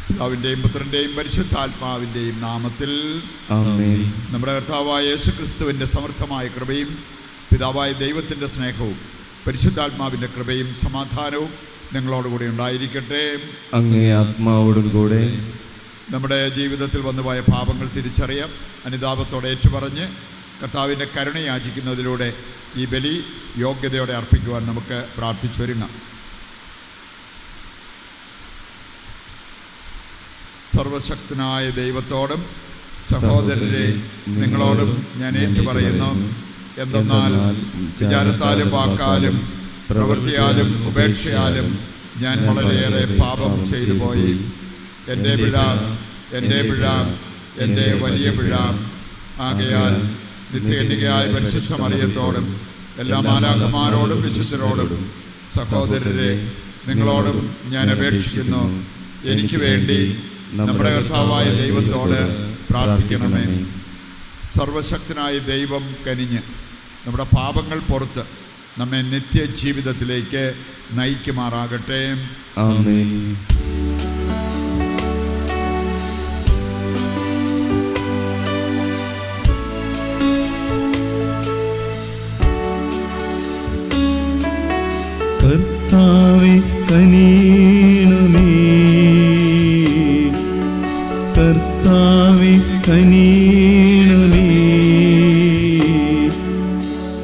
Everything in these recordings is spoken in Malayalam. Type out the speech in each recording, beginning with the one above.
പിതാവിൻ്റെയും പുത്രൻ്റെയും പരിശുദ്ധാത്മാവിൻ്റെയും നാമത്തിൽ ആമേൻ. നമ്മുടെ കർത്താവായ യേശുക്രിസ്തുവിൻ്റെ സമർത്ഥമായ കൃപയും പിതാവായ ദൈവത്തിൻ്റെ സ്നേഹവും പരിശുദ്ധാത്മാവിൻ്റെ കൃപയും സമാധാനവും നിങ്ങളോടുകൂടി ഉണ്ടായിരിക്കട്ടെ. അങ്ങേ ആത്മാവോടും കൂടെ. നമ്മുടെ ജീവിതത്തിൽ വന്നുപോയ പാപങ്ങൾ തിരിച്ചറിയാം, അനുതാപത്തോടെ ഏറ്റുപറഞ്ഞ് കർത്താവിൻ്റെ കരുണ യാചിക്കുന്നതിലൂടെ ഈ ബലി യോഗ്യതയോടെ അർപ്പിക്കുവാൻ നമുക്ക് പ്രാർത്ഥിച്ചൊരുങ്ങാം. സർവശക്തനായ ദൈവത്തോടും സഹോദരരെ നിങ്ങളോടും ഞാൻ ഏറ്റുപറയുന്നു, എന്തെന്നാൽ വിചാരത്താലും വാക്കാലും പ്രവൃത്തിയാലും ഉപേക്ഷയാലും ഞാൻ വളരെയേറെ പാപം ചെയ്തു പോയി. എൻ്റെ പിഴ, എൻ്റെ പിഴ, എൻ്റെ വലിയ പിഴ. ആകയാൽ നിത്യകന്യകയായ പരിശുദ്ധ മറിയത്തോടും എല്ലാ മാലാഖമാരോടും വിശുദ്ധരോടും സഹോദരരെ നിങ്ങളോടും ഞാൻ അപേക്ഷിക്കുന്നു, എനിക്ക് വേണ്ടി നമ്മുടെ കർത്താവായ ദൈവത്തോട് പ്രാർത്ഥിക്കണമേ. സർവശക്തനായ ദൈവം കനിഞ്ഞ് നമ്മുടെ പാപങ്ങൾ പുറത്ത് നമ്മെ നിത്യജീവിതത്തിലേക്ക് നയിക്കുമാറാകട്ടെ. ആമേൻ. കർത്താവേ കനിയണമേ, കർത്താവേ കനിയണമേ,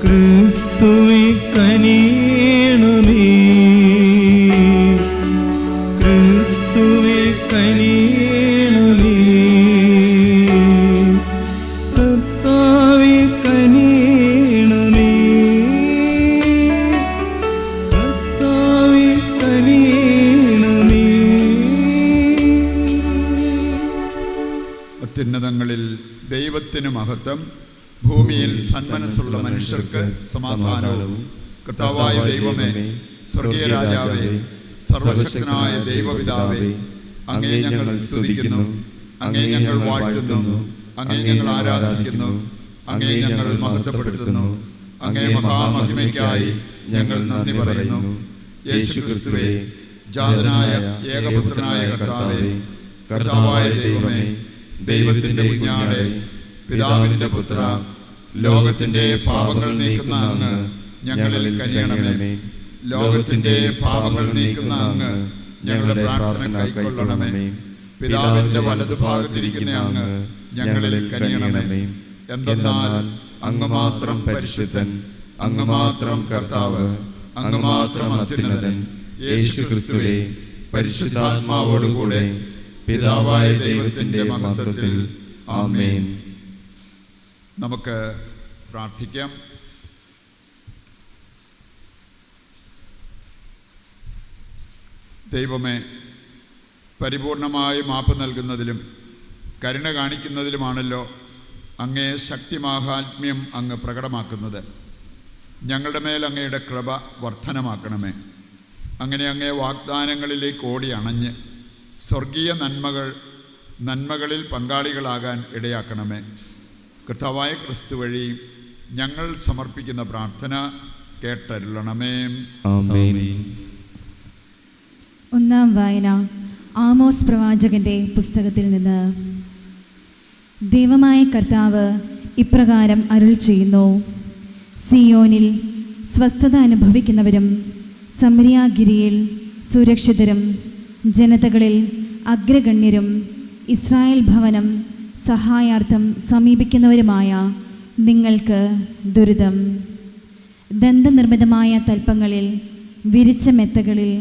ക്രിസ്തുവേ കനിയണമേ, ക്രിസ്തുവേ കനിയണമേ, കർത്താവേ കനിയണമേ, കർത്താവേ കനിയണമേ. അത്യുന്നതങ്ങളിൽ ദൈവത്തിന് മഹത്വം, ഭൂമിയിൽ സന്മനസ്സുള്ള മനുഷ്യർക്ക് സമാധാനവും. കർത്താവായ ദൈവമേ, സ്വർഗീയ രാജാവേ, സർവശക്തനായ ദൈവപിതാവേ, അങ്ങേ ഞങ്ങൾ സ്തുതിക്കുന്നു, അങ്ങേ ഞങ്ങൾ വാഴ്ത്തുന്നു, അങ്ങേ ഞങ്ങൾ ആരാധിക്കുന്നു, അങ്ങേ ഞങ്ങൾ മഹത്വപ്പെടുത്തുന്നു. അങ്ങേ മഹാമഹിമയ്ക്കായി ഞങ്ങൾ നന്ദി പറയുന്നു. യേശുക്രിസ്തുവേ, ജാതനായ ഏകപുത്രനായ കർത്താവേ, കർത്താവായ ദൈവമേ, ദൈവത്തിന്റെ കുഞ്ഞാടേ, പിതാവിന്റെ പുത്ര, ലോകത്തിന്റെ പാപങ്ങൾ നീക്കുന്ന അങ്ങ് ഞങ്ങളിൽ കനിയണമേ. ലോകത്തിന്റെ പാപങ്ങൾ നീക്കുന്ന അങ്ങ് ഞങ്ങളുടെ പ്രാർത്ഥന കൈക്കൊള്ളണമേ. പിതാവിന്റെ വലതുഭാഗത്തിരിക്കുന്ന അങ്ങ് ഞങ്ങളിൽ കനിയണമേ. എന്തെന്നാൽ അങ്ങ് മാത്രം പരിശുദ്ധൻ, അങ്ങ് മാത്രം കർത്താവ്, അങ്ങ് മാത്രം അത്യുന്നതൻ. യേശുക്രിസ്തുവേ, പരിശുദ്ധാത്മാവോടുകൂടെ പിതാവായ ദൈവത്തിന്റെ മഹത്വത്തിൽ. ആമേൻ. നമുക്ക് പ്രാർത്ഥിക്കാം. ദൈവമേ, പരിപൂർണമായി മാപ്പ് നൽകുന്നതിലും കരുണ കാണിക്കുന്നതിലുമാണല്ലോ അങ്ങേ ശക്തിമാഹാത്മ്യം അങ്ങ് പ്രകടമാക്കുന്നത്. ഞങ്ങളുടെ മേൽ അങ്ങയുടെ കൃപ വർധനമാക്കണമേ. അങ്ങനെ അങ്ങേ വാഗ്ദാനങ്ങളിലേക്ക് ഓടി അണഞ്ഞ് സ്വർഗീയ നന്മകളിൽ പങ്കാളികളാകാൻ ഇടയാക്കണമേ. കർത്താവായ ക്രിസ്തു വഴി ഞങ്ങൾ സമർപ്പിക്കുന്ന പ്രാർത്ഥന കേട്ടരുളണമേ. ആമേൻ. ഒന്നാം വായന ആമോസ് പ്രവാചകന്റെ പുസ്തകത്തിൽ നിന്ന്. ദൈവമായ കർത്താവ് ഇപ്രകാരം അരുൾ ചെയ്യുന്നു: സിയോനിൽ സ്വസ്ഥത അനുഭവിക്കുന്നവരും സമരിയാഗിരിയിൽ സുരക്ഷിതരും ജനതകളിൽ അഗ്രഗണ്യരും ഇസ്രായേൽ ഭവനം സഹായാർത്ഥം സമീപിക്കുന്നവരുമായ നിങ്ങൾക്ക് ദുരിതം. ദന്തനിർമ്മിതമായ തൽപ്പങ്ങളിൽ വിരിച്ച മെത്തകളിൽ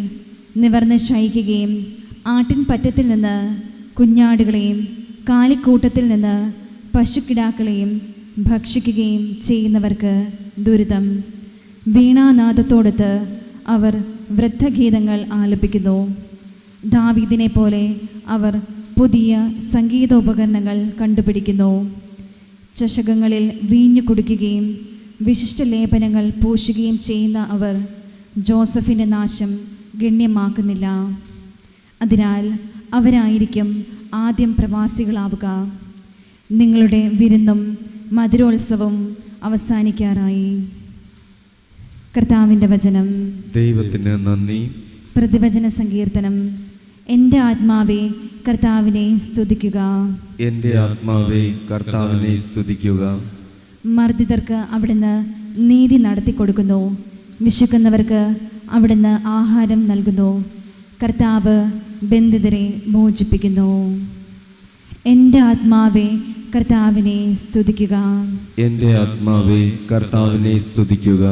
നിവർന്ന് ശയിക്കുകയും ആട്ടിൻപറ്റത്തിൽ നിന്ന് കുഞ്ഞാടുകളെയും കാലിക്കൂട്ടത്തിൽ നിന്ന് പശുക്കിടാക്കളെയും ഭക്ഷിക്കുകയും ചെയ്യുന്നവർക്ക് ദുരിതം. വീണാനാദത്തോടൊത്ത് അവർ വൃദ്ധഗീതങ്ങൾ ആലപിക്കുന്നു. ദാവീദിനെ പോലെ അവർ പുതിയ സംഗീതോപകരണങ്ങൾ കണ്ടുപിടിക്കുന്നു. ചഷകങ്ങളിൽ വീഞ്ഞു കുടിക്കുകയും വിശിഷ്ട ലേപനങ്ങൾ പൂശുകയും ചെയ്യുന്ന അവർ ജോസഫിൻ്റെ നാശം ഗണ്യമാക്കുന്നില്ല. അതിനാൽ അവരായിരിക്കും ആദ്യം പ്രവാസികളാവുക. നിങ്ങളുടെ വിരുന്നും മധുരോത്സവവും അവസാനിക്കാറായി. കർത്താവിൻ്റെ വചനം. ദൈവത്തിന് നന്ദി. പ്രതിവചന സങ്കീർത്തനം. എൻ്റെ ആത്മാവേ കർത്താവിനെ സ്തുതിക്കുക. എൻ്റെ ആത്മാവേ കർത്താവിനെ സ്തുതിക്കുക. മർദ്ദിതർക്ക് അവിടുന്ന് നീതി നടത്തിക്കൊടുക്കുന്നു. വിശക്കുന്നവർക്ക് അവിടുന്ന് ആഹാരം നൽകുന്നു. കർത്താവ് ബന്ധിതരെ മോചിപ്പിക്കുന്നു. എൻ്റെ ആത്മാവേ കർത്താവിനെ സ്തുതിക്കുക. എൻ്റെ ആത്മാവേ കർത്താവിനെ സ്തുതിക്കുക.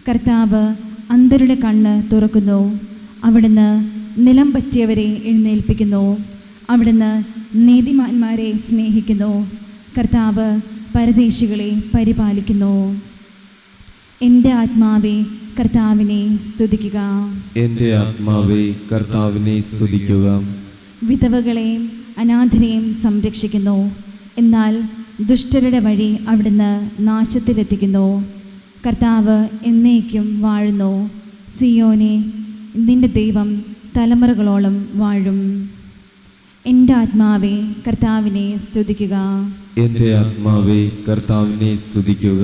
കർത്താവ് അന്ധരുടെ കണ്ണ് തുറക്കുന്നു. അവിടുന്ന് നിലം പറ്റിയവരെ എഴുന്നേൽപ്പിക്കുന്നു. അവിടുന്ന് നീതിമാന്മാരെ സ്നേഹിക്കുന്നു. കർത്താവ് പരദേശികളെ പരിപാലിക്കുന്നു. എൻ്റെ ആത്മാവേ കർത്താവിനെ സ്തുതിക്കുക. എൻ്റെ ആത്മാവേ കർത്താവിനെ സ്തുതിക്കുക. വിധവകളെയും അനാഥരെയും സംരക്ഷിക്കുന്നു. എന്നാൽ ദുഷ്ടരുടെ വഴി അവിടുന്ന് നാശത്തിലെത്തിക്കുന്നു. കർത്താവ് എന്നേക്കും വാഴുന്നു. സിയോനെ, നിന്റെ ദൈവം തലമുറകളോളം വാഴും. എൻ്റെ ആത്മാവേ കർത്താവിനെ സ്തുതിക്കുക. എൻ്റെ ആത്മാവേ കർത്താവിനെ സ്തുതിക്കുക.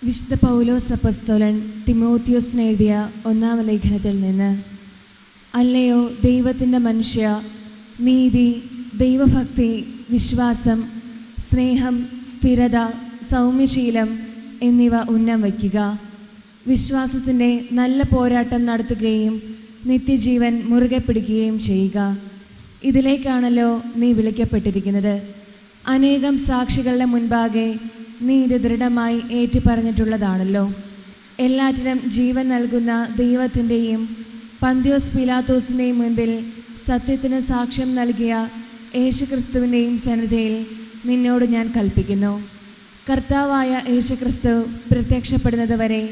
വിശുദ്ധ പൗലോസ് അപ്പസ്തോലൻ തിമോത്തിയോസിന് എഴുതിയ 1-ാം ലേഖനത്തിൽ നിന്ന്: അല്ലയോ ദൈവത്തിൻ്റെ മനുഷ്യ, നീതി, ദൈവഭക്തി, വിശ്വാസം, സ്നേഹം, സ്ഥിരത, സൗമ്യശീലം എന്നിവ ഉന്നം വയ്ക്കുക. വിശ്വാസത്തിൻ്റെ നല്ല പോരാട്ടം നടത്തുകയും നിത്യജീവൻ മുറുകെ പിടിക്കുകയും ചെയ്യുക. ഇതിലേക്കാണല്ലോ നീ വിളിക്കപ്പെട്ടിരിക്കുന്നത്. അനേകം സാക്ഷികളുടെ മുൻപാകെ നീ ഇത് ദൃഢമായി ഏറ്റുപറഞ്ഞിട്ടുള്ളതാണല്ലോ. എല്ലാറ്റിനും ജീവൻ നൽകുന്ന ദൈവത്തിൻ്റെയും പന്തിയോസ് പീലാത്തോസിൻ്റെയും മുൻപിൽ സത്യത്തിന് സാക്ഷ്യം നൽകിയ യേശുക്രിസ്തുവിൻ്റെയും സന്നിധിയിൽ നിന്നോട് ഞാൻ കൽപ്പിക്കുന്നു. കർത്താവായ യേശുക്രിസ്തു പ്രത്യക്ഷപ്പെടുന്നത് വരെ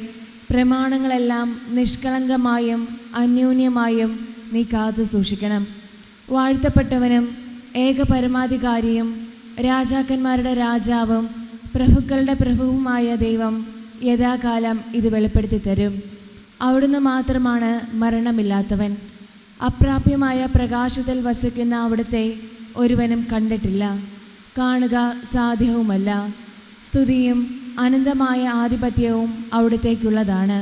പ്രമാണങ്ങളെല്ലാം നിഷ്കളങ്കമായും അന്യോന്യമായും നീ കാത്തു സൂക്ഷിക്കണം. വാഴ്ത്തപ്പെട്ടവനും ഏകപരമാധികാരിയും രാജാക്കന്മാരുടെ രാജാവും പ്രഭുക്കളുടെ പ്രഭുവുമായ ദൈവം യഥാകാലം ഇത് വെളിപ്പെടുത്തി തരും. അവിടുന്ന് മാത്രമാണ് മരണമില്ലാത്തവൻ. അപ്രാപ്യമായ പ്രകാശത്തിൽ വസിക്കുന്ന അവിടുത്തെ ഒരുവനും കണ്ടിട്ടില്ല, കാണുക സാധ്യവുമല്ല. സ്തുതിയും അനന്തമായ ആധിപത്യവും അവിടുത്തേക്കുള്ളതാണ്.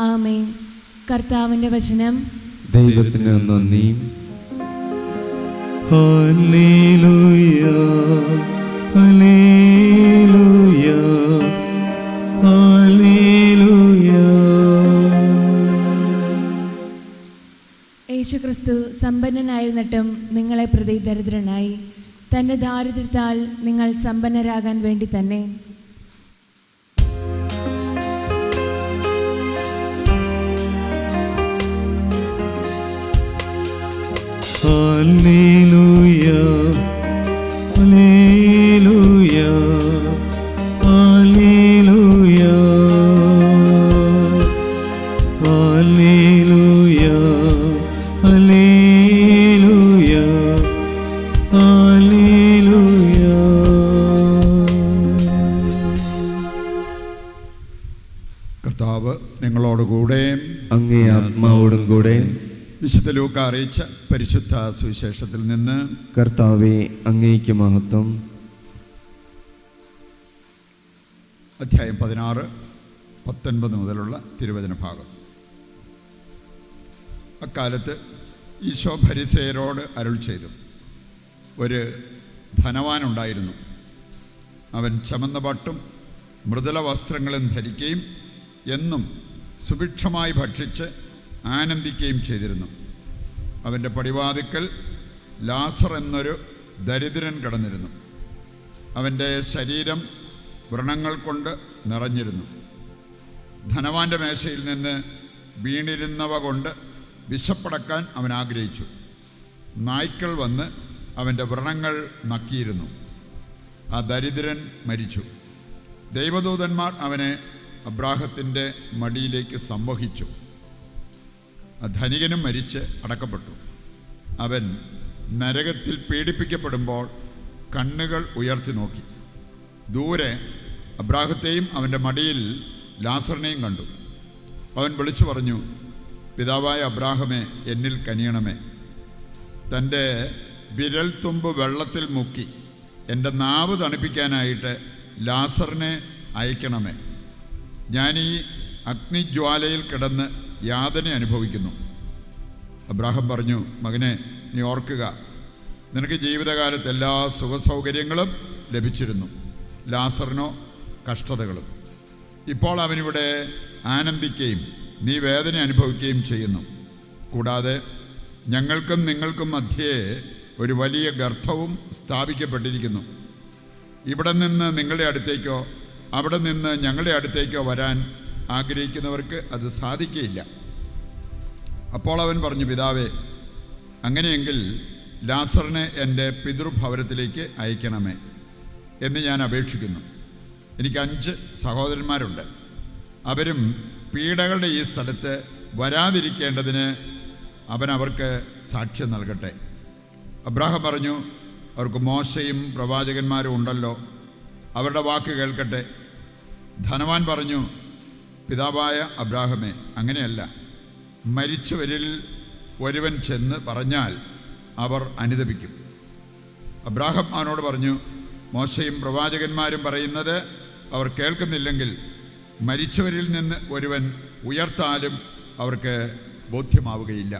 ആമേൻ. കർത്താവിൻ്റെ വചനം. ദൈവത്തിന് നന്ദി. Hallelujah, hallelujah, hallelujah. യേശുക്രിസ്തു സമ്പന്നനായിരുന്നിട്ടും നിങ്ങളെ പ്രതി ദരിദ്രനായി. തൻ്റെ ദാരിദ്ര്യത്താൽ നിങ്ങൾ സമ്പന്നരാകാൻ വേണ്ടി തന്നെ. Hallelujah, hallelujah, hallelujah, hallelujah, hallelujah, hallelujah. കർത്താവ് നിങ്ങളോടുകൂടെ അങ്ങേ ആത്മാവോടും കൂടെ. വിശുദ്ധ ലൂക്ക അറിയിച്ച പരിശുദ്ധ സുവിശേഷത്തിൽ നിന്ന്. കർത്താവേ, അങ്ങേക്ക് മഹത്വം. അധ്യായം 16, 19 മുതലുള്ള തിരുവചന ഭാഗം. അക്കാലത്ത് ഈശോ ഫരിസേയരോട് അരുൾ ചെയ്തു: ഒരു ധനവാനുണ്ടായിരുന്നു. അവൻ ചമന്ന പട്ടും മൃദുല വസ്ത്രങ്ങളും ധരിക്കുകയും എന്നും സുഭിക്ഷമായി ഭക്ഷിച്ച് ആനന്ദിക്കുകയും ചെയ്തിരുന്നു. അവൻ്റെ പടിവാതിക്കൽ ലാസർ എന്നൊരു ദരിദ്രൻ കിടന്നിരുന്നു. അവൻ്റെ ശരീരം വ്രണങ്ങൾ കൊണ്ട് നിറഞ്ഞിരുന്നു. ധനവാന്റെ മേശയിൽ നിന്ന് വീണിരുന്നവ കൊണ്ട് വിശപ്പടക്കാൻ അവൻ ആഗ്രഹിച്ചു. നായ്ക്കൾ വന്ന് അവൻ്റെ വ്രണങ്ങൾ നക്കിയിരുന്നു. ആ ദരിദ്രൻ മരിച്ചു. ദൈവദൂതന്മാർ അവനെ അബ്രാഹത്തിൻ്റെ മടിയിലേക്ക് സംവഹിച്ചു. ആ ധനികനും മരിച്ച് അടക്കപ്പെട്ടു. അവൻ നരകത്തിൽ പീഡിപ്പിക്കപ്പെടുമ്പോൾ കണ്ണുകൾ ഉയർത്തി നോക്കി. ദൂരെ അബ്രാഹത്തെയും അവൻ്റെ മടിയിൽ ലാസറിനെയും കണ്ടു. അവൻ വിളിച്ചു പറഞ്ഞു: പിതാവായ അബ്രാഹമേ, എന്നിൽ കനിയണമേ. തൻ്റെ വിരൽത്തുമ്പ് വെള്ളത്തിൽ മുക്കി എൻ്റെ നാവ് തണുപ്പിക്കാനായിട്ട് ലാസറിനെ അയക്കണമേ. ഞാൻ ഈ അഗ്നിജ്വാലയിൽ കിടന്ന് യാതന അനുഭവിക്കുന്നു. അബ്രാഹാം പറഞ്ഞു, മകനെ, നീ ഓർക്കുക, നിനക്ക് ജീവിതകാലത്ത് എല്ലാ സുഖസൗകര്യങ്ങളും ലഭിച്ചിരുന്നു, ലാസറിനോ കഷ്ടതകളും. ഇപ്പോൾ അവനിവിടെ ആനന്ദിക്കുകയും നീ വേദന അനുഭവിക്കുകയും ചെയ്യുന്നു. കൂടാതെ ഞങ്ങൾക്കും നിങ്ങൾക്കും മധ്യേ ഒരു വലിയ ഗർത്തവും സ്ഥാപിക്കപ്പെട്ടിരിക്കുന്നു. ഇവിടെ നിന്ന് നിങ്ങളുടെ അടുത്തേക്കോ അവിടെ നിന്ന് ഞങ്ങളുടെ അടുത്തേക്കോ വരാൻ ആഗ്രഹിക്കുന്നവർക്ക് അത് സാധിക്കുകയില്ല. അപ്പോൾ അവൻ പറഞ്ഞു, പിതാവേ, അങ്ങനെയെങ്കിൽ ലാസറിനെ എൻ്റെ പിതൃഭവനത്തിലേക്ക് അയക്കണമേ എന്ന് ഞാൻ അപേക്ഷിക്കുന്നു. എനിക്ക് 5 സഹോദരന്മാരുണ്ട്. അവരും പീഡകളുടെ ഈ സ്ഥലത്ത് വരാതിരിക്കേണ്ടതിന് അവൻ അവർക്ക് സാക്ഷ്യം നൽകട്ടെ. അബ്രാഹാം പറഞ്ഞു, അവർക്ക് മോശയും പ്രവാചകന്മാരും ഉണ്ടല്ലോ, അവരുടെ വാക്ക് കേൾക്കട്ടെ. ധനവാൻ പറഞ്ഞു, പിതാവായ അബ്രാഹാമേ, അങ്ങനെയല്ല. മരിച്ചവരിൽ ഒരുവൻ ചെന്ന് പറഞ്ഞാൽ അവർ അനുതപിക്കും. അബ്രാഹാം അവനോട് പറഞ്ഞു, മോശയും പ്രവാചകന്മാരും പറയുന്നത് അവർ കേൾക്കുന്നില്ലെങ്കിൽ മരിച്ചവരിൽ നിന്ന് ഒരുവൻ ഉയർത്താലും അവർക്ക് ബോധ്യമാവുകയില്ല.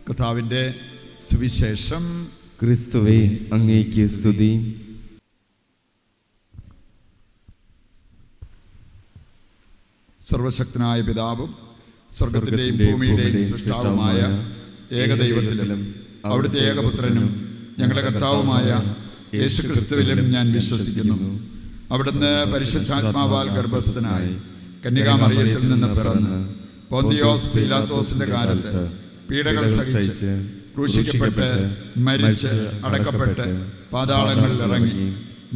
കർത്താവിൻ്റെ സുവിശേഷം. ക്രിസ്തുവേ, അങ്ങേക്ക് സ്തുതി. സർവശക്തനായ പിതാവും സ്വർഗത്തിന്റെയും ഭൂമിയുടെയും സൃഷ്ടാവുമായ ഏകദൈവത്തിലും അവിടുത്തെ ഏകപുത്രനും ഞങ്ങളുടെ കർത്താവുമായ യേശുക്രിസ്തുവിലും ഞാൻ വിശ്വസിക്കുന്നു. അവിടുന്ന് പരിശുദ്ധാത്മാവാൽ ഗർഭസ്ഥനായി കന്യകാമറിയത്തിൽ നിന്ന് പിറന്ന് പൊന്തിയോസ് പീലാത്തോസിന്റെ കാലത്ത് പീഡകൾ സഹിച്ച് ക്രൂശിക്കപ്പെട്ട് മരിച്ച് അടക്കപ്പെട്ട് പാതാളങ്ങളിൽ ഇറങ്ങി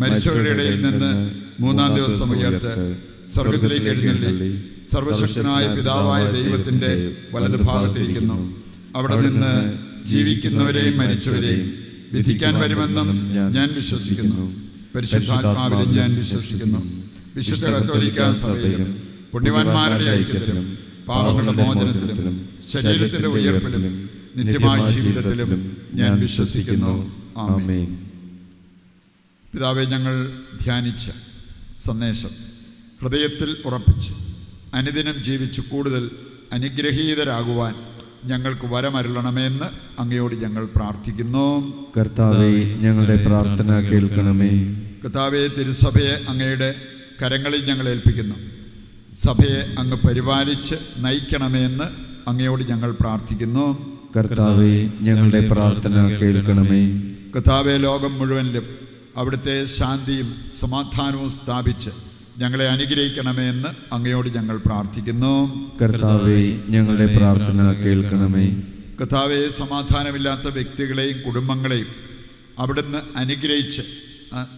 മരിച്ചവരുടെ ഇടയിൽ നിന്ന് 3-ാം ദിവസം ഉയർത്ത് സ്വർഗത്തിലേക്ക് എഴുന്നള്ളി സർവശക്തനായ പിതാവായ ദൈവത്തിന്റെ വലതുഭാഗത്തിരിക്കുന്നു. അവിടെ നിന്ന് ജീവിക്കുന്നവരെയും മരിച്ചവരെയും വിധിക്കാൻ വരുമെന്നും ഞാൻ വിശ്വസിക്കുന്നു. പരിശുദ്ധാത്മാവിലും ഞാൻ വിശ്വസിക്കുന്നു. വിശുദ്ധ കത്തോലിക്കാ സഭയിലും പുണ്യവാന്മാരുടെ ഐക്യത്തിലും പാപങ്ങളുടെ മോചനത്തിലും ശരീരത്തിന്റെ ഉയർപ്പിലും നിത്യമായ ജീവിതത്തിലും ഞാൻ വിശ്വസിക്കുന്നു. ആമേൻ. പിതാവേ, ഞങ്ങൾ ധ്യാനിച്ച സന്ദേശം ഹൃദയത്തിൽ ഉറപ്പിച്ച് അനുദിനം ജീവിച്ച് കൂടുതൽ അനുഗ്രഹീതരാകുവാൻ ഞങ്ങൾക്ക് വരമരുളണമെന്ന് അങ്ങയോട് ഞങ്ങൾ പ്രാർത്ഥിക്കുന്നു. കർത്താവേ, ഞങ്ങളുടെ പ്രാർത്ഥന കേൾക്കണമേ. കർത്താവേ, തിരുസഭയെ അങ്ങയുടെ കരങ്ങളിൽ ഞങ്ങൾ ഏൽപ്പിക്കുന്നു. സഭയെ അങ്ങ് പരിപാലിച്ച് നയിക്കണമെന്ന് അങ്ങയോട് ഞങ്ങൾ പ്രാർത്ഥിക്കുന്നു. കർത്താവേ, ഞങ്ങളുടെ പ്രാർത്ഥന കേൾക്കണമേ. കർത്താവേ, ലോകം മുഴുവനിലും അവിടുത്തെ ശാന്തിയും സമാധാനവും സ്ഥാപിച്ച് ഞങ്ങളെ അനുഗ്രഹിക്കണമേ എന്ന് അങ്ങയോട് ഞങ്ങൾ പ്രാർത്ഥിക്കുന്നു. കർത്താവേ, ഞങ്ങളുടെ പ്രാർത്ഥന കേൾക്കണമേ. കർത്താവേ, സമാധാനമില്ലാത്ത വ്യക്തികളെയും കുടുംബങ്ങളെയും അവിടുന്ന് അനുഗ്രഹിച്ച്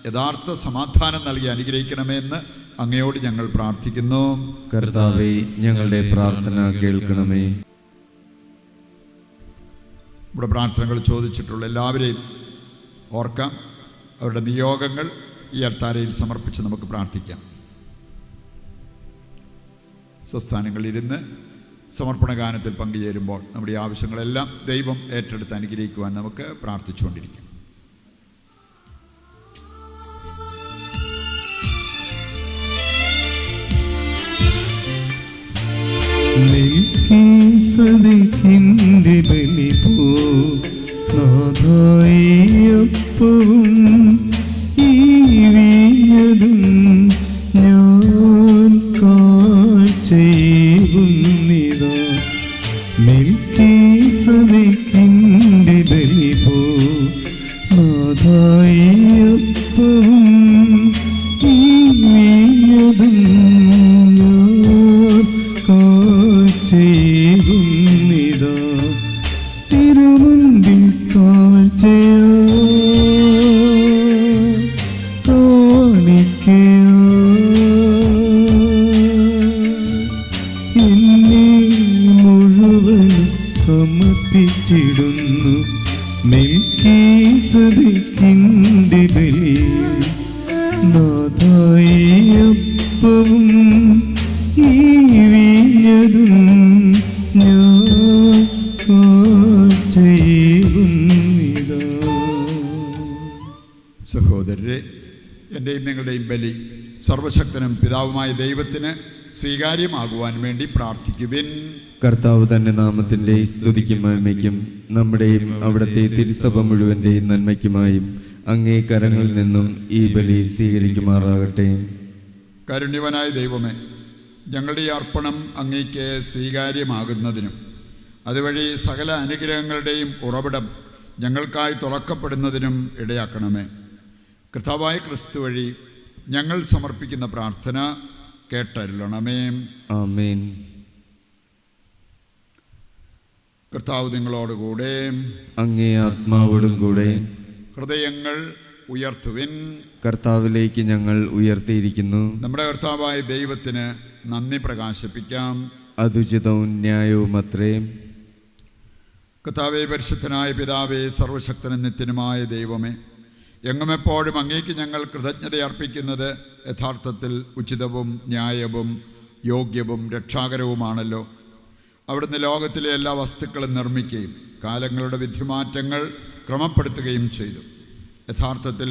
യഥാർത്ഥ സമാധാനം നൽകി അനുഗ്രഹിക്കണമേ എന്ന് അങ്ങയോട് ഞങ്ങൾ പ്രാർത്ഥിക്കുന്നു. കർത്താവേ, ഞങ്ങളുടെ പ്രാർത്ഥന കേൾക്കണമേ. ഇവിടെ പ്രാർത്ഥനകൾ ചോദിച്ചിട്ടുള്ള എല്ലാവരെയും ഓർക്കാം. അവരുടെ നിയോഗങ്ങൾ ഈ അൾത്താരയിൽ സമർപ്പിച്ച് നമുക്ക് പ്രാർത്ഥിക്കാം. സ്വസ്ഥാനങ്ങളിലിരുന്ന് സമർപ്പണ ഗാനത്തിൽ പങ്കുചേരുമ്പോൾ നമ്മുടെ ഈ ആവശ്യങ്ങളെല്ലാം ദൈവം ഏറ്റെടുത്ത് അനുഗ്രഹിക്കുവാൻ നമുക്ക് പ്രാർത്ഥിച്ചുകൊണ്ടിരിക്കും. സദിക്കിന്റെ ബലി പോ നാഥായപ്പവും ഈ വീഞ്ഞതും ഞാൻ കാഴ്ചയുന്നിതാ. മിൽക്കി സദിക്കിന്റെ ബലി പോ നാഥായപ്പവും ഈ വീഞ്ഞതും ചെയ്യുന്നിതാ. തിരുമുൻപിൽ കാണിക്കയാ എന്നെ മുഴുവൻ സമർപ്പിച്ചിടുന്നു. മെൽക്കീസേദെക്കിന്റെ ബലി നാഥായപ്പവും ഈ വീഞ്ഞതും ഞാൻ കാഴ്ചയുന്നിതാ. സഹോദരരെ, എൻ്റെയും നിങ്ങളുടെയും ബലി സർവശക്തനും പിതാവുമായ ദൈവത്തിന് സ്വീകാര്യമാകുവാൻ വേണ്ടി പ്രാർത്ഥിക്കുവിൻ. കർത്താവ് തന്റെ നാമത്തിന്റെ സ്തുതിക്കും മഹിമയ്ക്കും നമ്മുടെയും അവിടുത്തെ തിരുസഭ മുഴുവന്റെയും നന്മയ്ക്കുമായും അങ്ങേ കരങ്ങളിൽ നിന്നും ഈ ബലി സ്വീകരിക്കുമാറാകട്ടെ. കാരുണ്യവാനായ ദൈവമേ, ഞങ്ങളുടെ ഈ അർപ്പണം അങ്ങേക്ക് സ്വീകാര്യമാകുന്നതിനും അതുവഴി സകല അനുഗ്രഹങ്ങളുടെയും ഉറവിടം ഞങ്ങൾക്കായി തുറക്കപ്പെടുന്നതിനും ഇടയാക്കണമേ. കർത്താവായ ക്രിസ്തു വഴി ഞങ്ങൾ സമർപ്പിക്കുന്ന പ്രാർത്ഥന കേട്ടരുളണമേ. ആമേൻ. കർത്താവ് നിങ്ങളോടുകൂടെ, അങ്ങേ ആത്മാവോടും കൂടെ. ഹൃദയങ്ങൾ ഉയർത്തുവിൻ. കർത്താവിലേക്ക് ഞങ്ങൾ ഉയർത്തിയിരിക്കുന്നു. നമ്മുടെ കർത്താവായ ദൈവത്തിന് നന്ദി പ്രകാശിപ്പിക്കാം. അതുചിതവും ന്യായവും അത്രേ. കർത്താവേ, പരിശുദ്ധനായ പിതാവേ, സർവശക്തനും നിത്യനുമായ ദൈവമേ, എങ്ങുമെപ്പോഴും അങ്ങേക്ക് ഞങ്ങൾ കൃതജ്ഞത അർപ്പിക്കുന്നത് യഥാർത്ഥത്തിൽ ഉചിതവും ന്യായവും യോഗ്യവും രക്ഷാകരവുമാണല്ലോ. അവിടുന്ന് ലോകത്തിലെ എല്ലാ വസ്തുക്കളും നിർമ്മിക്കുകയും കാലങ്ങളുടെ വിധിമാറ്റങ്ങൾ ക്രമപ്പെടുത്തുകയും ചെയ്തു. യഥാർത്ഥത്തിൽ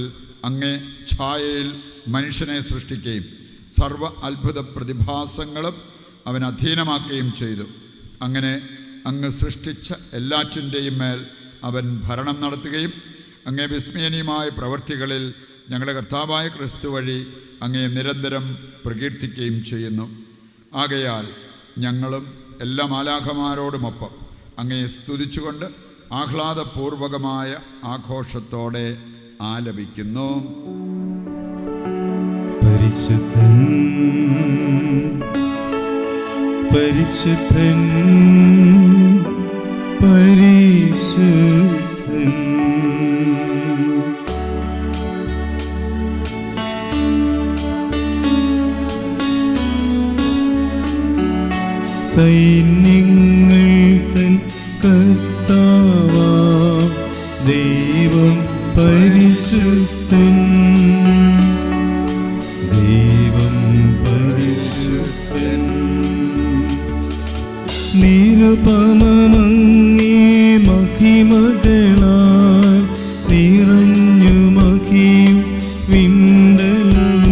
അങ്ങേ ഛായയിൽ മനുഷ്യനെ സൃഷ്ടിക്കുകയും സർവ അത്ഭുത പ്രതിഭാസങ്ങളും അവൻ അധീനമാക്കുകയും ചെയ്തു. അങ്ങനെ അങ്ങ് സൃഷ്ടിച്ച എല്ലാറ്റിൻ്റെയും മേൽ അവൻ ഭരണം നടത്തുകയും അങ്ങേ വിസ്മയനീയമായ പ്രവൃത്തികളിൽ ഞങ്ങളുടെ കർത്താവായ ക്രിസ്തു വഴി അങ്ങേ നിരന്തരം പ്രകീർത്തിക്കുകയും ചെയ്യുന്നു. ആകയാൽ ഞങ്ങളും എല്ലാ മാലാഖമാരോടുമൊപ്പം അങ്ങേ സ്തുതിച്ചുകൊണ്ട് ആഹ്ലാദപൂർവകമായ ആഘോഷത്തോടെ ആലപിക്കുന്നു. പരിശുദ്ധൻ പരിശുദ്ധൻ പരിശുദ്ധൻ. സൈന്യങ്ങൾ തൻ കർത്താവാം ദൈവം പരിശുദ്ധൻ. ദൈവം പരിശുദ്ധൻ. നിരുപമമങ്ങേ മഹിമകളാൽ നിറഞ്ഞു മഹിയും വിണ്ടലം.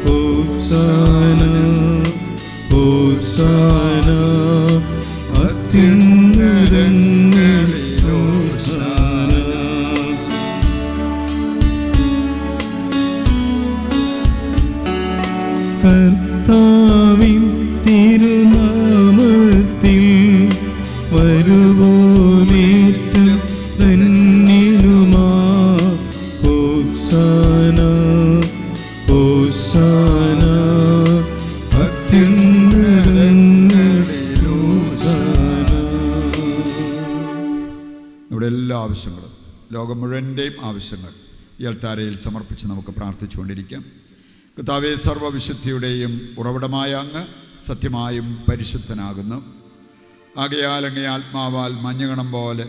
ഹോസാന ഹോസാന അത്യുന്നതങ്ങളിൽ ഹോസാന. കർത്താവിൻ തിരുനാമത്തിൽ വരുവോനേറ്റം ധന്യനുമാ. ഹോസാന ഹോസാന അത്യുന്നതങ്ങളിൽ ഹോസാന. നമ്മുടെ എല്ലാ ആവശ്യങ്ങളും, ലോകം മുഴുവൻ്റെയും ആവശ്യങ്ങൾ ഈ അൾത്താരയിൽ സമർപ്പിച്ച് നമുക്ക് പ്രാർത്ഥിച്ചുകൊണ്ടിരിക്കാം. കർത്താവേ, സർവ്വവിശുദ്ധിയുടെയും ഉറവിടമായ അങ്ങ് സത്യമായും പരിശുദ്ധനാകുന്നു. ആകയാൽ അങ്ങേ ആത്മാവാൽ മഞ്ഞുകണം പോലെ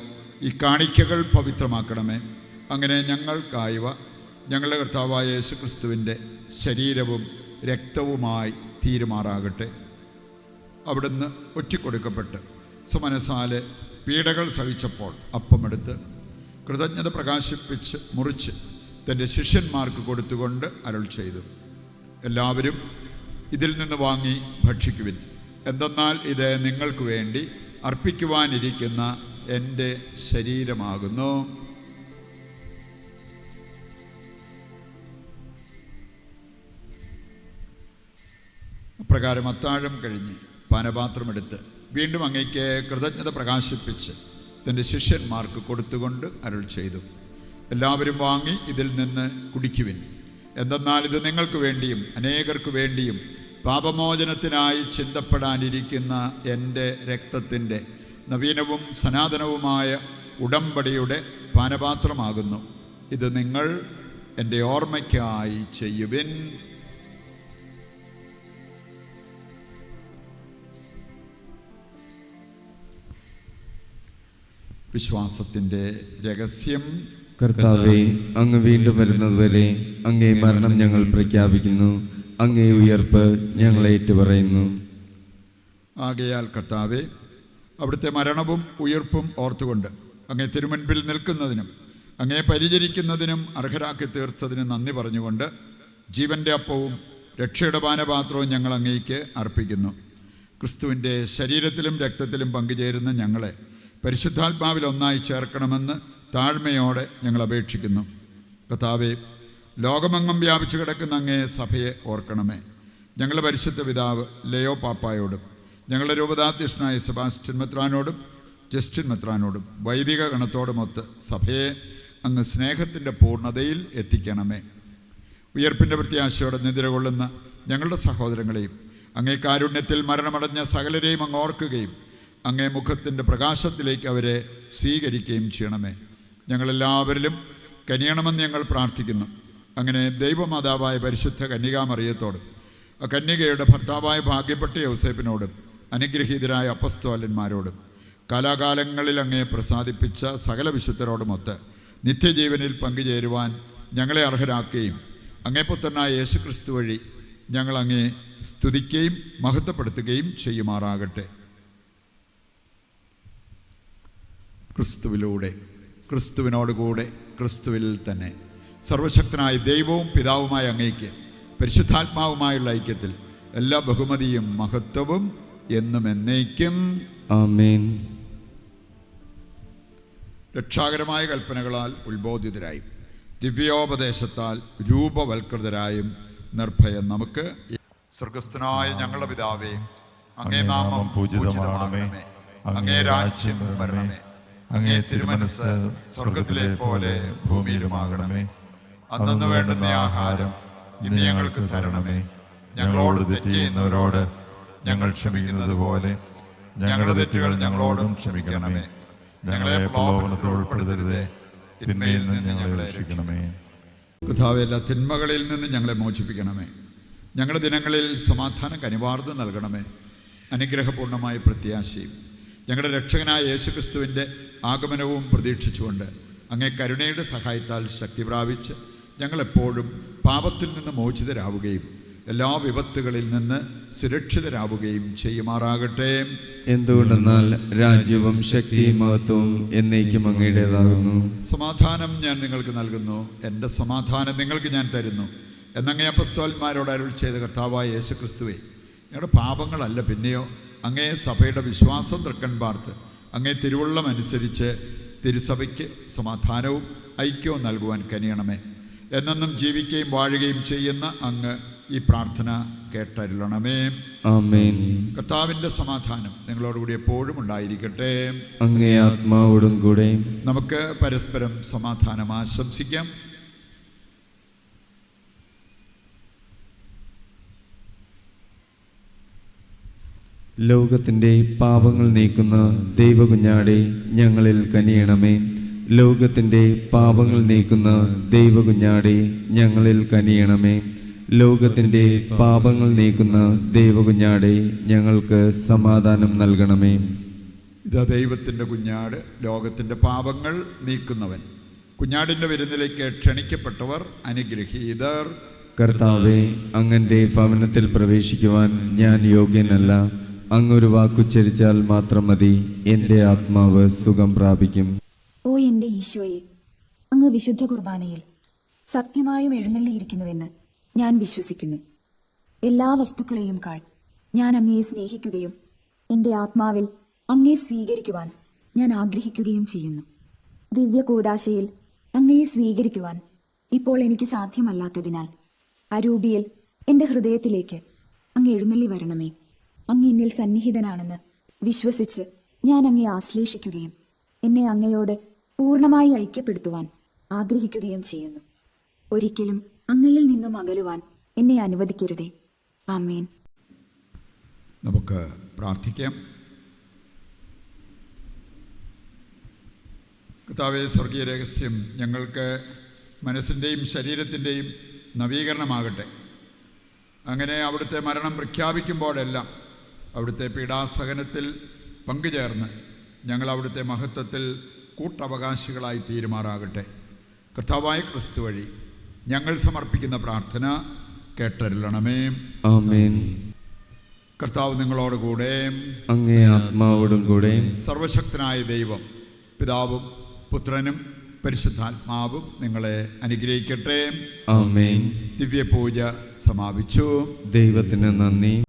ഈ കാണിക്കകൾ പവിത്രമാക്കണമേ. അങ്ങനെ ഞങ്ങൾക്കായവ ഞങ്ങളുടെ കർത്താവായ യേശുക്രിസ്തുവിൻ്റെ ശരീരവും രക്തവുമായി തീരുമാറാകട്ടെ. അവിടുന്ന് ഒറ്റിക്കൊടുക്കപ്പെട്ട് സുമനസാലെ പീഡകൾ സഹിച്ചപ്പോൾ അപ്പമെടുത്ത് കൃതജ്ഞത പ്രകാശിപ്പിച്ച് മുറിച്ച് തൻ്റെ ശിഷ്യന്മാർക്ക് കൊടുത്തുകൊണ്ട് അരുൾ ചെയ്തു, എല്ലാവരും ഇതിൽ നിന്ന് വാങ്ങി ഭക്ഷിക്കുവിൻ. എന്തെന്നാൽ ഇത് നിങ്ങൾക്ക് വേണ്ടി അർപ്പിക്കുവാനിരിക്കുന്ന എൻ്റെ ശരീരമാകുന്നു. അപ്രകാരം അത്താഴം കഴിഞ്ഞ് പാനപാത്രമെടുത്ത് വീണ്ടും അങ്ങേക്ക് കൃതജ്ഞത പ്രകാശിപ്പിച്ച് തൻ്റെ ശിഷ്യന്മാർക്ക് കൊടുത്തുകൊണ്ട് അരുൾ ചെയ്തു, എല്ലാവരും വാങ്ങി ഇതിൽ നിന്ന് കുടിക്കുവിൻ. എന്തെന്നാൽ ഇത് നിങ്ങൾക്ക് വേണ്ടിയും അനേകർക്ക് വേണ്ടിയും പാപമോചനത്തിനായി ചിന്തപ്പെടാനിരിക്കുന്ന എൻ്റെ രക്തത്തിൻ്റെ നവീനവും സനാതനവുമായ ഉടമ്പടിയുടെ പാനപാത്രമാകുന്നു. ഇത് നിങ്ങൾ എൻ്റെ ഓർമ്മയ്ക്കായി ചെയ്യുവിൻ. വിശ്വാസത്തിൻ്റെ രഹസ്യം. കർത്താവേ, അങ്ങ് വീണ്ടും വരുന്നതുവരെ അങ്ങേ മരണം ഞങ്ങൾ പ്രഖ്യാപിക്കുന്നു, അങ്ങേ ഉയർപ്പ് ഞങ്ങൾ ഏറ്റുപറയുന്നു. ആകയാൽ കർത്താവേ, അവിടുത്തെ മരണവും ഉയർപ്പും ഓർത്തുകൊണ്ട് അങ്ങേ തിരുമുൻപിൽ നിൽക്കുന്നതിനും അങ്ങേ പരിചരിക്കുന്നതിനും അർഹരാക്കി തീർത്തതിന് നന്ദി പറഞ്ഞുകൊണ്ട് ജീവൻ്റെ അപ്പവും രക്ഷയുടെ പാനപാത്രവും ഞങ്ങൾ അങ്ങേക്ക് അർപ്പിക്കുന്നു. ക്രിസ്തുവിൻ്റെ ശരീരത്തിലും രക്തത്തിലും പങ്കുചേരുന്ന ഞങ്ങളെ പരിശുദ്ധാത്മാവിൽ ഒന്നായി ചേർക്കണമെന്ന് താഴ്മയോടെ ഞങ്ങൾ അപേക്ഷിക്കുന്നു. കർത്താവേ, ലോകമെങ്ങും വ്യാപിച്ചു കിടക്കുന്ന അങ്ങേ സഭയെ ഓർക്കണമേ. ഞങ്ങളുടെ പരിശുദ്ധ പിതാവ് ലയോ പാപ്പായോടും ഞങ്ങളുടെ രൂപതാധ്യക്ഷനായ സെബാസ്റ്റ്യൻ മെത്രാനോടും ജസ്റ്റിൻ മെത്രാനോടും വൈദിക ഗണത്തോടുമൊത്ത് സഭയെ അങ്ങ് സ്നേഹത്തിൻ്റെ പൂർണ്ണതയിൽ എത്തിക്കണമേ. ഉയർപ്പിൻ്റെ പ്രത്യാശയോടെ നിദ്രകൊള്ളുന്ന ഞങ്ങളുടെ സഹോദരങ്ങളെയും അങ്ങേ കാരുണ്യത്തിൽ മരണമടഞ്ഞ സകലരെയും അങ്ങ് ഓർക്കുകയും അങ്ങേ മുഖത്തിൻ്റെ പ്രകാശത്തിലേക്ക് അവരെ സ്വീകരിക്കുകയും ചെയ്യണമേ. ഞങ്ങളെല്ലാവരിലും കനിയണമെന്ന് ഞങ്ങൾ പ്രാർത്ഥിക്കുന്നു. അങ്ങനെ ദൈവമാതാവായ പരിശുദ്ധ കന്യകാമറിയത്തോടും ആ കന്യകയുടെ ഭർത്താവായ ഭാഗ്യപ്പെട്ട യൗസേപ്പിനോടും അനുഗ്രഹീതരായ അപ്പസ്തോലന്മാരോടും കാലാകാലങ്ങളിൽ അങ്ങേ പ്രസാദിപ്പിച്ച സകല വിശുദ്ധരോടുമൊത്ത് നിത്യജീവനിൽ പങ്കുചേരുവാൻ ഞങ്ങളെ അർഹരാക്കുകയും അങ്ങേ പുത്രനായ യേശുക്രിസ്തു വഴി ഞങ്ങൾ അങ്ങേ സ്തുതിക്കുകയും മഹത്വപ്പെടുത്തുകയും ചെയ്യുമാറാകട്ടെ. ക്രിസ്തുവിലൂടെ, ക്രിസ്തുവിനോടുകൂടെ, ക്രിസ്തുവിൽ തന്നെ സർവശക്തനായ ദൈവവും പിതാവുമായ അങ്ങേക്ക് പരിശുദ്ധാത്മാവുമായുള്ള ഐക്യത്തിൽ എല്ലാ ബഹുമതിയും മഹത്വവും എന്നും എന്നേക്കും ആമേൻ. രക്ഷാകരമായ കൽപ്പനകളാൽ ഉത്ബോധിതരായും ദിവ്യോപദേശത്താൽ രൂപവൽകൃതരായും നിർഭയം നമുക്ക് സ്വർഗസ്ഥനായ ഞങ്ങളുടെ പിതാവേ, അങ്ങേ നാമം പൂജിതമാകണമേ. അങ്ങേ രാജ്യം വരണമേ. അങ്ങേ തിരുമനസ്സ് സ്വർഗത്തിലെ പോലെ ഭൂമിയിലുമാകണമേ. അന്നു വേണ്ടുന്ന ആഹാരം ഇന്ന് ഞങ്ങൾക്ക് തരണമേ. ഞങ്ങളോട് തെറ്റ് ചെയ്യുന്നവരോട് ഞങ്ങൾ ക്ഷമിക്കുന്നത് പോലെ ഞങ്ങളുടെ തെറ്റുകൾ ഞങ്ങളോടും ക്ഷമിക്കണമേ. ഞങ്ങളെ പ്രലോഭനത്തിൽ ഉൾപ്പെടുത്തരുതേ, തിന്മയിൽ നിന്ന് ഞങ്ങളെ രക്ഷിക്കണമേ. കർത്താവേ, എല്ലാ തിന്മകളിൽ നിന്ന് ഞങ്ങളെ മോചിപ്പിക്കണമേ. ഞങ്ങളുടെ ദിനങ്ങളിൽ സമാധാനം കനിവാർന്ന് നൽകണമേ. അനുഗ്രഹപൂർണമായ പ്രത്യാശയും ഞങ്ങളുടെ രക്ഷകനായ യേശുക്രിസ്തുവിൻ്റെ ആഗമനവും പ്രതീക്ഷിച്ചുകൊണ്ട് അങ്ങേ കരുണയുടെ സഹായത്താൽ ശക്തി പ്രാപിച്ച് ഞങ്ങളെപ്പോഴും പാപത്തിൽ നിന്ന് മോചിതരാവുകയും എല്ലാ വിപത്തുകളിൽ നിന്ന് സുരക്ഷിതരാവുകയും ചെയ്യുമാറാകട്ടെ. എന്തുകൊണ്ടെന്നാൽ രാജ്യവും ശക്തിയും മഹത്വവും എന്നേക്കും അങ്ങയുടേതാകുന്നു. സമാധാനം ഞാൻ നിങ്ങൾക്ക് നൽകുന്നു, എൻ്റെ സമാധാനം നിങ്ങൾക്ക് ഞാൻ തരുന്നു എന്നങ്ങേ അപ്പസ്തോലന്മാരോട് അരുൾ ചെയ്ത കർത്താവായ യേശുക്രിസ്തുവേ, ഞങ്ങളുടെ പാപങ്ങളല്ല പിന്നെയോ അങ്ങേ സഭയുടെ വിശ്വാസം തൃക്കൺ പാർത്ത് അങ്ങേ തിരുവുള്ളം അനുസരിച്ച് തിരുസഭയ്ക്ക് സമാധാനവും ഐക്യവും നൽകുവാൻ കനിയണമേ. എന്നെന്നും ജീവിക്കുകയും വാഴുകയും ചെയ്യുന്ന അങ്ങ് ഈ പ്രാർത്ഥന കേട്ടരുളണമേ. ആമേൻ. കർത്താവിൻ്റെ സമാധാനം നിങ്ങളോടുകൂടി എപ്പോഴും ഉണ്ടായിരിക്കട്ടെ. അങ്ങേ ആത്മാവോടും കൂടെ. നമുക്ക് പരസ്പരം സമാധാനം ആശംസിക്കാം. ലോകത്തിൻ്റെ പാപങ്ങൾ നീക്കുന്ന ദൈവകുഞ്ഞാടെ ഞങ്ങളിൽ കനിയണമേ. ലോകത്തിൻ്റെ പാപങ്ങൾ നീക്കുന്ന ദൈവകുഞ്ഞാടെ ഞങ്ങളിൽ കനിയണമേ. ലോകത്തിൻ്റെ പാപങ്ങൾ നീക്കുന്ന ദൈവകുഞ്ഞാടെ ഞങ്ങൾക്ക് സമാധാനം നൽകണമേ. ഇതാ ദൈവത്തിൻ്റെ കുഞ്ഞാട്, ലോകത്തിൻ്റെ പാപങ്ങൾ നീക്കുന്നവൻ. കുഞ്ഞാടിൻ്റെ വിരുന്നിലേക്ക് ക്ഷണിക്കപ്പെട്ടവർ അനുഗ്രഹീതർ. കർത്താവെ, അങ്ങൻ്റെ ഭവനത്തിൽ പ്രവേശിക്കുവാൻ ഞാൻ യോഗ്യനല്ല. അങ്ങൊരു വാക്കുച്ചരിച്ചാൽ മാത്രം മതി, എൻ്റെ ആത്മാവ് സുഖം പ്രാപിക്കും. ഓ എൻ്റെ ഈശോയെ, അങ്ങ് വിശുദ്ധ കുർബാനയിൽ സത്യമായും എഴുന്നള്ളിയിരിക്കുന്നുവെന്ന് ഞാൻ വിശ്വസിക്കുന്നു. എല്ലാ വസ്തുക്കളെയും കാൾ ഞാൻ അങ്ങയെ സ്നേഹിക്കുകയും എൻ്റെ ആത്മാവിൽ അങ്ങയെ സ്വീകരിക്കുവാൻ ഞാൻ ആഗ്രഹിക്കുകയും ചെയ്യുന്നു. ദിവ്യ കൂദാശയിൽ അങ്ങയെ സ്വീകരിക്കുവാൻ ഇപ്പോൾ എനിക്ക് സാധ്യമല്ലാത്തതിനാൽ അരൂപിയിൽ എൻ്റെ ഹൃദയത്തിലേക്ക് അങ്ങ് എഴുന്നള്ളി വരണമേ. അങ്ങ് എന്നിൽ സന്നിഹിതനാണെന്ന് വിശ്വസിച്ച് ഞാൻ അങ്ങയെ ആശ്ലേഷിക്കുകയും എന്നെ അങ്ങയോട് പൂർണ്ണമായി ഐക്യപ്പെടുത്തുവാൻ ആഗ്രഹിക്കുകയും ചെയ്യുന്നു. ഒരിക്കലും അങ്ങയിൽ നിന്നും അകലുവാൻ എന്നെ അനുവദിക്കരുതേ. ആമേൻ. നമുക്ക് പ്രാർത്ഥിക്കാം. കർത്താവേ, സ്വർഗീയ രഹസ്യം ഞങ്ങൾക്ക് മനസ്സിൻ്റെയും ശരീരത്തിൻ്റെയും നവീകരണമാകട്ടെ. അങ്ങനെ അവിടുത്തെ മരണം പ്രഖ്യാപിക്കുമ്പോഴെല്ലാം അവിടുത്തെ പീഡാസഹനത്തിൽ പങ്കുചേർന്ന് ഞങ്ങൾ അവിടുത്തെ മഹത്വത്തിൽ കൂട്ടവകാശികളായി തീരുമാറാകട്ടെ. കർത്താവായ ക്രിസ്തു വഴി ഞങ്ങൾ സമർപ്പിക്കുന്ന പ്രാർത്ഥന കേട്ടരുളണമേ. ആമേൻ. കർത്താവ് നിങ്ങളോടുകൂടെ, അങ്ങേ ആത്മാവോടും കൂടെ. സർവശക്തനായ ദൈവം പിതാവും പുത്രനും പരിശുദ്ധാത്മാവും നിങ്ങളെ അനുഗ്രഹിക്കട്ടെ. ആമേൻ. ദിവ്യപൂജ സമാപിച്ചു. ദൈവത്തിന് നന്ദി.